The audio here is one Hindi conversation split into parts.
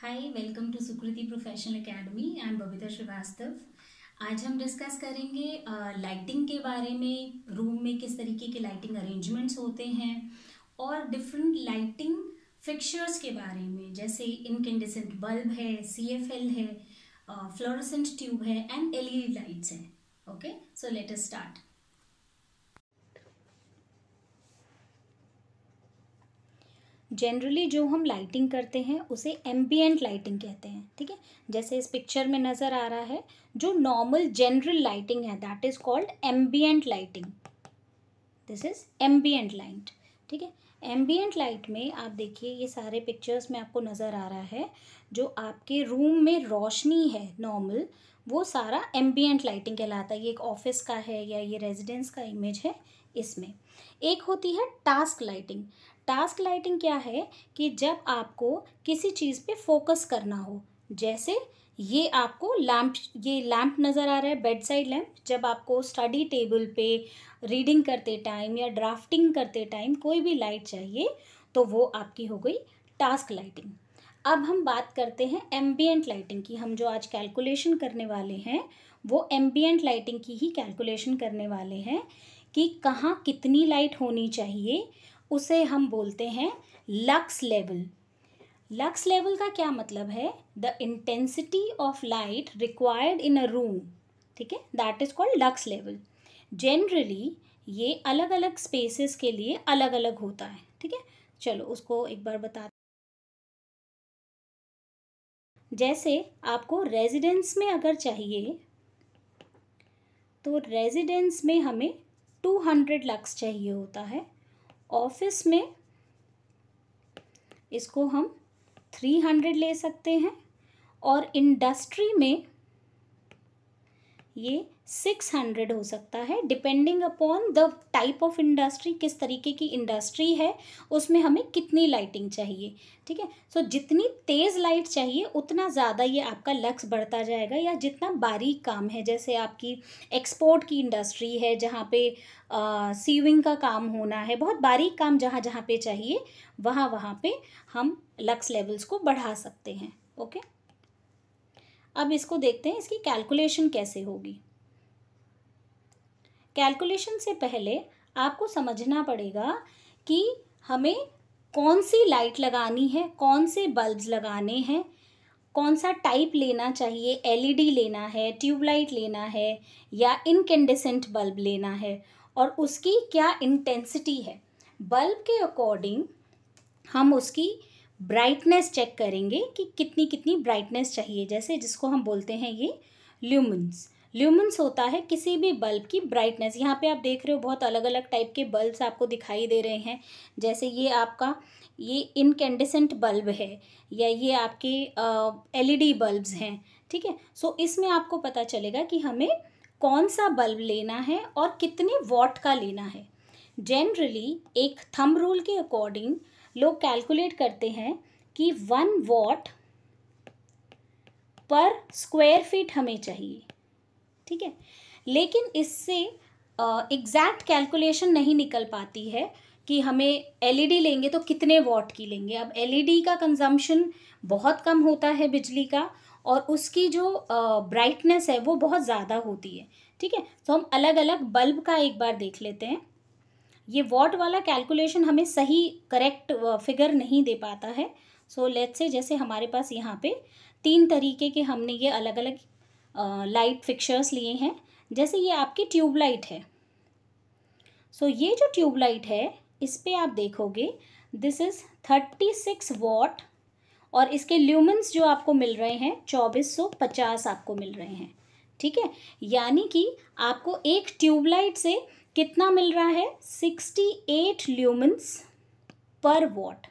Hi, welcome to Sukriti professional academy. I am Babita Srivastava. आज हम डिस्कस करेंगे लाइटिंग के बारे में, रूम में किस तरीके के लाइटिंग अरेंजमेंट्स होते हैं और डिफरेंट लाइटिंग फिक्चर्स के बारे में, जैसे इनकेंडेसेंट बल्ब है, CFL है, फ्लोरोसेंट ट्यूब है एंड LED लाइट्स हैं। ओके, सो लेट अस स्टार्ट। जनरली जो हम लाइटिंग करते हैं उसे एम्बिएंट लाइटिंग कहते हैं। ठीक है, जैसे इस पिक्चर में नज़र आ रहा है, जो नॉर्मल जनरल लाइटिंग है that is called ambient lighting. This is ambient light. ठीक है, एम्बिएंट लाइट में आप देखिए, ये सारे पिक्चर्स में आपको नज़र आ रहा है, जो आपके रूम में रोशनी है नॉर्मल, वो सारा एम्बिएंट लाइटिंग कहलाता है। ये एक ऑफिस का है या ये रेजिडेंस का इमेज है। इसमें एक होती है टास्क लाइटिंग। टास्क लाइटिंग क्या है कि जब आपको किसी चीज़ पे फोकस करना हो, जैसे ये आपको ये लैम्प नज़र आ रहा है, बेड साइड लैम्प। जब आपको स्टडी टेबल पे रीडिंग करते टाइम या ड्राफ्टिंग करते टाइम कोई भी लाइट चाहिए, तो वो आपकी हो गई टास्क लाइटिंग। अब हम बात करते हैं एम्बिएंट लाइटिंग की। हम जो आज कैलकुलेशन करने वाले हैं वो एम्बिएंट लाइटिंग की ही कैलकुलेशन करने वाले हैं कि कहाँ कितनी लाइट होनी चाहिए। उसे हम बोलते हैं लक्स लेवल। लक्स लेवल का क्या मतलब है? The intensity of light required in a room. ठीक है, that is called lux level. Generally ये अलग अलग स्पेसेस के लिए अलग अलग होता है। ठीक है, चलो उसको एक बार बता। जैसे आपको रेजिडेंस में अगर चाहिए तो रेजिडेंस में हमें 200 लक्स चाहिए होता है। ऑफिस में इसको हम 300 ले सकते हैं और इंडस्ट्री में ये 600 हो सकता है, depending upon the type of industry. किस तरीके की इंडस्ट्री है, उसमें हमें कितनी लाइटिंग चाहिए। ठीक है, सो जितनी तेज़ लाइट चाहिए उतना ज़्यादा ये आपका लक्स बढ़ता जाएगा, या जितना बारीक काम है, जैसे आपकी एक्सपोर्ट की इंडस्ट्री है जहाँ पे सीविंग का काम होना है, बहुत बारीक काम जहाँ जहाँ पे चाहिए वहाँ पे हम लक्स लेवल्स को बढ़ा सकते हैं। ओके, अब इसको देखते हैं, इसकी कैलकुलेशन कैसे होगी। कैलकुलेशन से पहले आपको समझना पड़ेगा कि हमें कौन सी लाइट लगानी है, कौन से बल्ब्स लगाने हैं, कौन सा टाइप लेना चाहिए, LED लेना है, ट्यूबलाइट लेना है या इनकेंडेसेंट बल्ब लेना है, और उसकी क्या इंटेंसिटी है। बल्ब के अकॉर्डिंग हम उसकी ब्राइटनेस चेक करेंगे कि कितनी कितनी ब्राइटनेस चाहिए, जैसे जिसको हम बोलते हैं ये ल्यूमेंस। ल्यूमेंस होता है किसी भी बल्ब की ब्राइटनेस। यहाँ पे आप देख रहे हो बहुत अलग अलग टाइप के बल्ब्स आपको दिखाई दे रहे हैं। जैसे ये आपका ये इनकेंडेसेंट बल्ब है या ये आपके LED बल्ब्स हैं। ठीक है, सो इसमें आपको पता चलेगा कि हमें कौन सा बल्ब लेना है और कितने वॉट का लेना है। जनरली एक थंब रूल के अकॉर्डिंग लोग कैलकुलेट करते हैं कि 1 वॉट पर स्क्वायर फीट हमें चाहिए। ठीक है, लेकिन इससे एग्जैक्ट कैलकुलेशन नहीं निकल पाती है कि हमें LED लेंगे तो कितने वॉट की लेंगे। अब LED का कंजम्पशन बहुत कम होता है बिजली का, और उसकी जो ब्राइटनेस है वो बहुत ज़्यादा होती है। ठीक है, तो हम अलग अलग बल्ब का एक बार देख लेते हैं। ये वॉट वाला कैलकुलेशन हमें सही करेक्ट फिगर नहीं दे पाता है। सो लेट्स से, जैसे हमारे पास यहाँ पे 3 तरीके के हमने ये अलग अलग लाइट फिक्चर्स लिए हैं। जैसे ये आपकी ट्यूबलाइट है। सो ये जो ट्यूबलाइट है इस पे आप देखोगे दिस इज़ 36 वॉट, और इसके ल्यूमेंस जो आपको मिल रहे हैं 2450 आपको मिल रहे हैं। ठीक है, यानी कि आपको एक ट्यूबलाइट से कितना मिल रहा है? 68 ल्यूमेंस पर वॉट।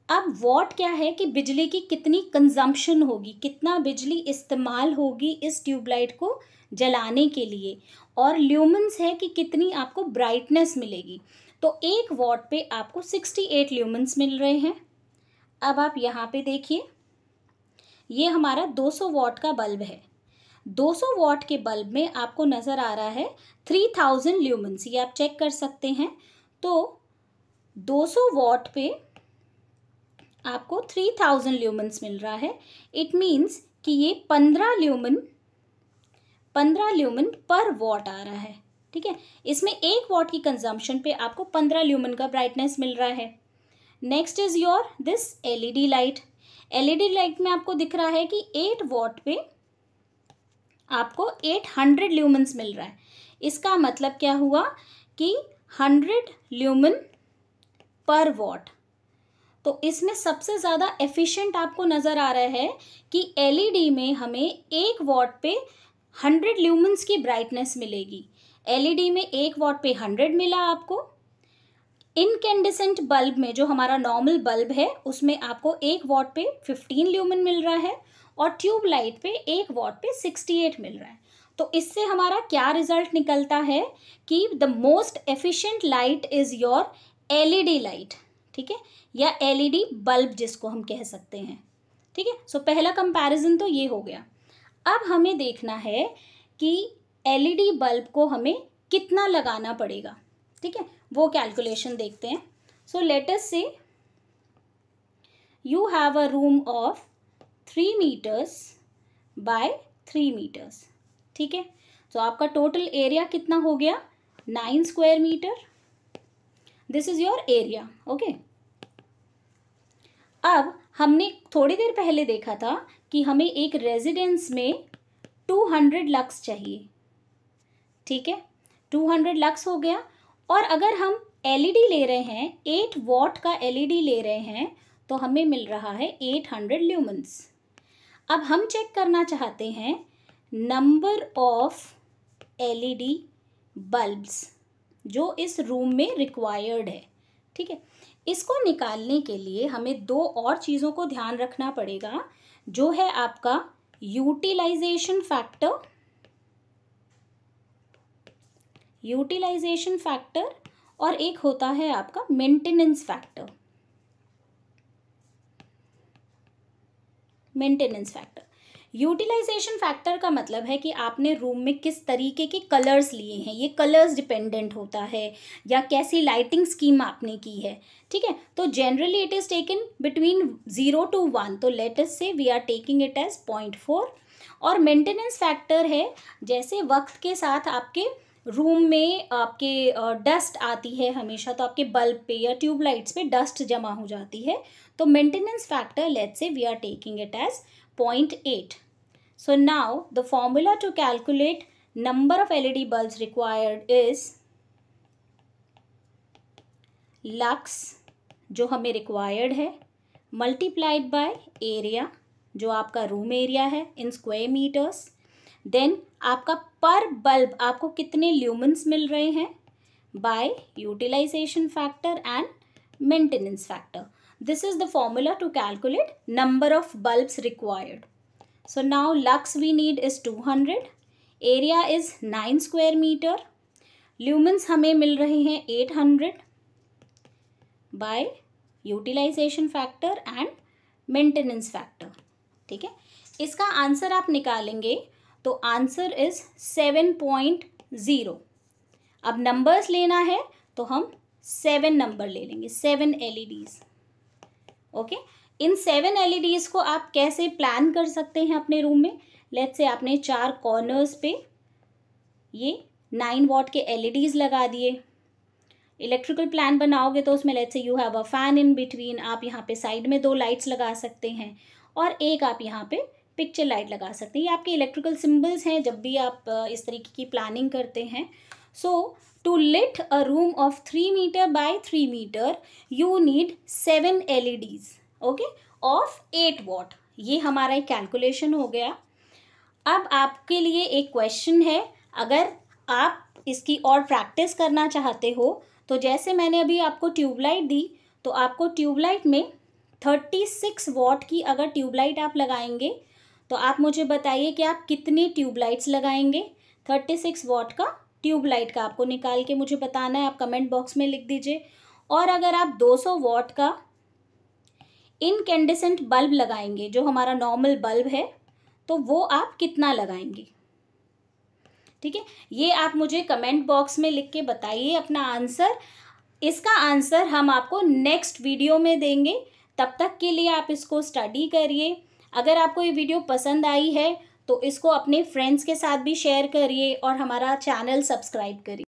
अब वॉट क्या है कि बिजली की कितनी कंजम्पशन होगी, कितना बिजली इस्तेमाल होगी इस ट्यूबलाइट को जलाने के लिए, और ल्यूमेंस है कि कितनी आपको ब्राइटनेस मिलेगी। तो 1 वॉट पे आपको 68 ल्यूमेंस मिल रहे हैं। अब आप यहाँ पे देखिए, ये हमारा 200 वॉट का बल्ब है। 200 वॉट के बल्ब में आपको नज़र आ रहा है 3000 ल्यूमेंस। ये आप चेक कर सकते हैं। तो 200 वॉट पे आपको 3000 ल्यूमेंस मिल रहा है। इट मीन्स कि ये 15 ल्यूमेन पर वॉट आ रहा है। ठीक है, इसमें 1 वॉट की कंजम्पशन पे आपको 15 ल्यूमेन का ब्राइटनेस मिल रहा है। Next is your this LED light. LED light में आपको दिख रहा है कि 8 वॉट पे आपको 800 ल्यूमेंस मिल रहा है। इसका मतलब क्या हुआ कि 100 ल्यूमेन पर वॉट। तो इसमें सबसे ज़्यादा एफिशिएंट आपको नज़र आ रहा है कि एलईडी में हमें 1 वॉट पे 100 ल्यूमेंस की ब्राइटनेस मिलेगी। एलईडी में 1 वॉट पे 100 मिला आपको। इनकैंडेसेंट बल्ब में, जो हमारा नॉर्मल बल्ब है, उसमें आपको 1 वॉट पे 15 ल्यूमेन मिल रहा है और ट्यूब लाइट पे 1 वॉट पे 68 मिल रहा है। तो इससे हमारा क्या रिजल्ट निकलता है कि the most efficient light is your LED light. ठीक है, या एलईडी बल्ब जिसको हम कह सकते हैं। ठीक है, सो पहला कंपैरिजन तो ये हो गया। अब हमें देखना है कि एलईडी बल्ब को हमें कितना लगाना पड़ेगा। ठीक है, वो कैलकुलेशन देखते हैं। सो let us say you have a room of 3 meters by 3 meters. ठीक है, तो आपका टोटल एरिया कितना हो गया? 9 square meter. This is your area. Okay, अब हमने थोड़ी देर पहले देखा था कि हमें एक रेजिडेंस में 200 लक्स चाहिए। ठीक है, 200 लक्स हो गया। और अगर हम एलईडी ले रहे हैं, 8 वॉट का एलईडी ले रहे हैं, तो हमें मिल रहा है 800 ल्यूमेंस। अब हम चेक करना चाहते हैं नंबर ऑफ एलईडी बल्ब्स जो इस रूम में रिक्वायर्ड है। ठीक है, इसको निकालने के लिए हमें 2 और चीज़ों को ध्यान रखना पड़ेगा, जो है आपका यूटिलाइजेशन फैक्टर और एक होता है आपका मेंटेनेंस फैक्टर। यूटिलाइजेशन फैक्टर का मतलब है कि आपने रूम में किस तरीके के कलर्स लिए हैं, ये कलर्स डिपेंडेंट होता है, या कैसी लाइटिंग स्कीम आपने की है। ठीक है, तो generally it is taken between 0 to 1, तो let us say we are taking it as 0.4। और मेंटेनेंस फैक्टर है जैसे वक्त के साथ आपके रूम में आपके डस्ट आती है हमेशा, तो आपके बल्ब पे या ट्यूब लाइट्स पे डस्ट जमा हो जाती है, तो maintenance factor let's say we are taking it as 0.8. So now the formula to calculate number of LED bulbs required is lux जो हमें required है multiplied by area जो आपका रूम एरिया है in square meters, then आपका पर बल्ब आपको कितने ल्यूमेंस मिल रहे हैं by utilization factor and maintenance factor. This is the formula to calculate number of bulbs required. So now lux we need is 200, area is 9 square meter, lumens हमें मिल रहे हैं 800 by utilization factor and maintenance factor. ठीक है, इसका आंसर आप निकालेंगे तो आंसर इज 7.0। अब नंबर्स लेना है तो हम 7 नंबर ले लेंगे, 7 LEDs। ओके, इन 7 LEDs को आप कैसे प्लान कर सकते हैं अपने रूम में? लेट्स से आपने 4 कॉर्नर्स पे ये 9 वॉट के LEDs लगा दिए। इलेक्ट्रिकल प्लान बनाओगे तो उसमें let's say you have a fan in between, आप यहाँ पे साइड में 2 लाइट्स लगा सकते हैं और एक आप यहाँ पे पिक्चर लाइट लगा सकते हैं। ये आपके इलेक्ट्रिकल सिंबल्स हैं जब भी आप इस तरीके की प्लानिंग करते हैं। सो to lit a room of 3 meter by 3 meter you need 7 LEDs, okay, of 8 watt। ये हमारा एक कैलकुलेशन हो गया। अब आपके लिए एक क्वेश्चन है, अगर आप इसकी और प्रैक्टिस करना चाहते हो तो जैसे मैंने अभी आपको ट्यूबलाइट दी, तो आपको ट्यूबलाइट में 36 वॉट की अगर ट्यूबलाइट आप लगाएंगे तो आप मुझे बताइए कि आप कितनी ट्यूबलाइट्स लगाएंगे। 36 वॉट का ट्यूबलाइट का आपको निकाल के मुझे बताना है, आप कमेंट बॉक्स में लिख दीजिए। और अगर आप 200 वॉट का इनकैंडेसेंट बल्ब लगाएंगे जो हमारा नॉर्मल बल्ब है, तो वो आप कितना लगाएंगे। ठीक है, ये आप मुझे कमेंट बॉक्स में लिख के बताइए अपना आंसर। इसका आंसर हम आपको नेक्स्ट वीडियो में देंगे। तब तक के लिए आप इसको स्टडी करिए। अगर आपको ये वीडियो पसंद आई है तो इसको अपने फ्रेंड्स के साथ भी शेयर करिए और हमारा चैनल सब्सक्राइब करिए।